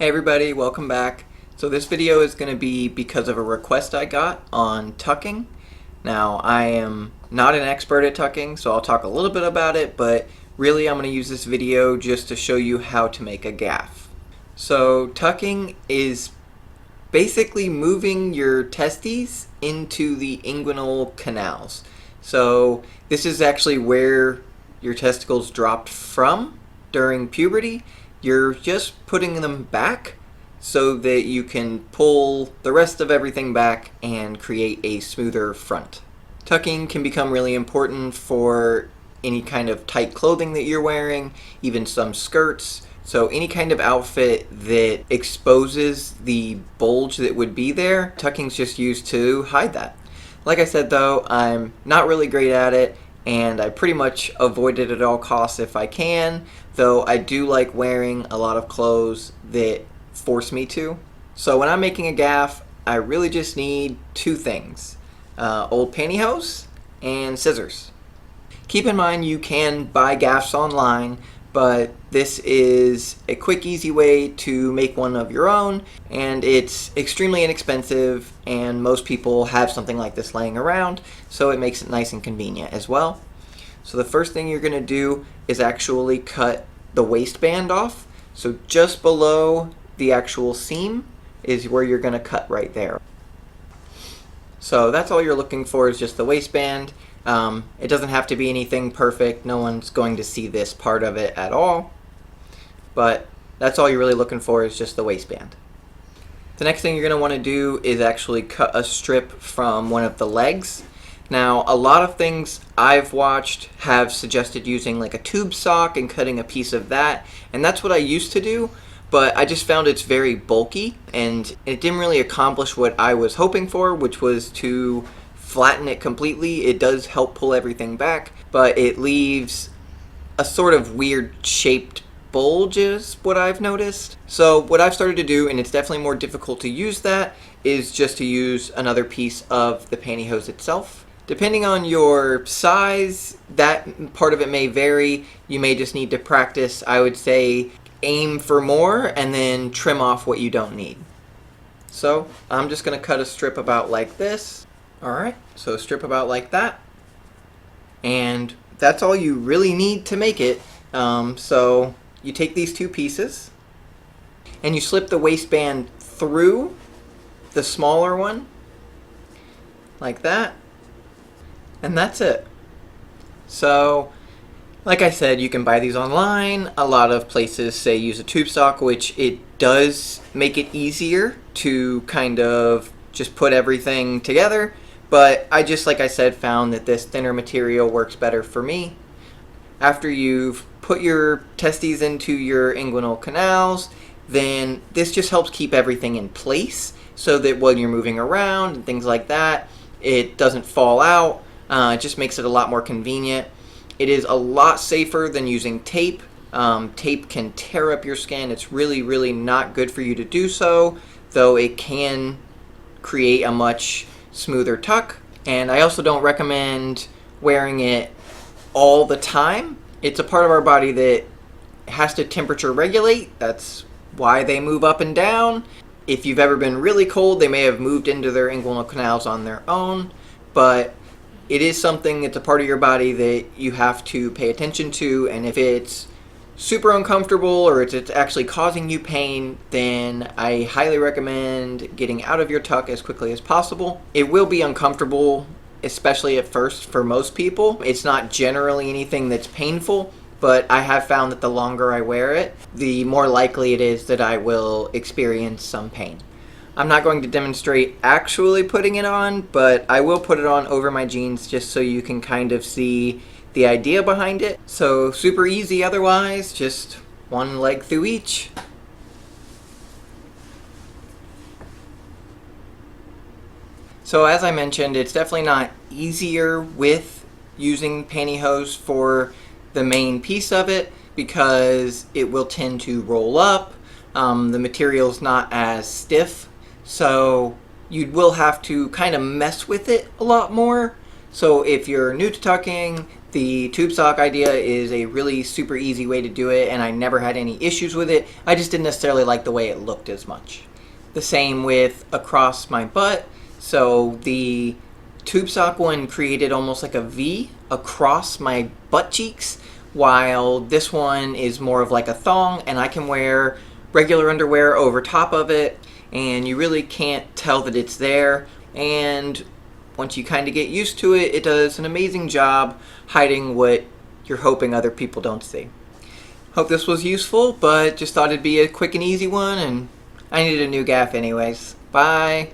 Hey everybody, welcome back. So this video is going to be because of a request I got on tucking. Now I am not an expert at tucking, so I'll talk a little bit about it, but really I'm going to use this video just to show you how to make a gaff. So tucking is basically moving your testes into the inguinal canals. So this is actually where your testicles dropped from during puberty. You're just putting them back so that you can pull the rest of everything back and create a smoother front. Tucking can become really important for any kind of tight clothing that you're wearing, even some skirts. So any kind of outfit that exposes the bulge that would be there, tucking's just used to hide that. Like I said though, I'm not really great at it, and I pretty much avoid it at all costs if I can, though I do like wearing a lot of clothes that force me to. So when I'm making a gaff, I really just need two things, old pantyhose and scissors. Keep in mind you can buy gaffs online, but this is a quick, easy way to make one of your own, and it's extremely inexpensive, and most people have something like this laying around, so it makes it nice and convenient as well. So the first thing you're going to do is actually cut the waistband off. So just below the actual seam is where you're going to cut right there. So that's all you're looking for, is just the waistband. It doesn't have to be anything perfect. No one's going to see this part of it at all. But that's all you're really looking for, is just the waistband. The next thing you're going to want to do is actually cut a strip from one of the legs. Now, a lot of things I've watched have suggested using like a tube sock and cutting a piece of that, and that's what I used to do, but I just found it's very bulky and it didn't really accomplish what I was hoping for, which was to flatten it completely. It does help pull everything back, but it leaves a sort of weird shaped bulge is what I've noticed. So what I've started to do, and it's definitely more difficult to use that, is just to use another piece of the pantyhose itself. Depending on your size, that part of it may vary. You may just need to practice. I would say aim for more and then trim off what you don't need. So I'm just going to cut a strip about like this. Alright, so a strip about like that. And that's all you really need to make it. So you take these two pieces and you slip the waistband through the smaller one like that. And that's it. So, like I said, you can buy these online. A lot of places say use a tube sock, which it does make it easier to kind of just put everything together. But I just, like I said, found that this thinner material works better for me. After you've put your testes into your inguinal canals, then this just helps keep everything in place so that when you're moving around and things like that, it doesn't fall out. It just makes it a lot more convenient. It is a lot safer than using tape. Tape can tear up your skin. It's really, really not good for you to do so, though it can create a much smoother tuck. And I also don't recommend wearing it all the time. It's a part of our body that has to temperature regulate. That's why they move up and down. If you've ever been really cold, they may have moved into their inguinal canals on their own, but it is something, it's a part of your body that you have to pay attention to, and if it's super uncomfortable or it's actually causing you pain, then I highly recommend getting out of your tuck as quickly as possible. It will be uncomfortable, especially at first for most people. It's not generally anything that's painful, but I have found that the longer I wear it, the more likely it is that I will experience some pain. I'm not going to demonstrate actually putting it on, but I will put it on over my jeans just so you can kind of see the idea behind it. So super easy otherwise, just one leg through each. So as I mentioned, it's definitely not easier with using pantyhose for the main piece of it because it will tend to roll up. The material's not as stiff. So you will have to kind of mess with it a lot more. So if you're new to tucking, The tube sock idea is a really super easy way to do it, and I never had any issues with it. I just didn't necessarily like the way it looked as much. The same with across my butt. So the tube sock one created almost like a V across my butt cheeks, while this one is more of like a thong, and I can wear regular underwear over top of it, and you really can't tell that it's there. And once you kind of get used to it, it does an amazing job hiding what you're hoping other people don't see. Hope this was useful, but just thought it'd be a quick and easy one, and I needed a new gaff anyways. Bye!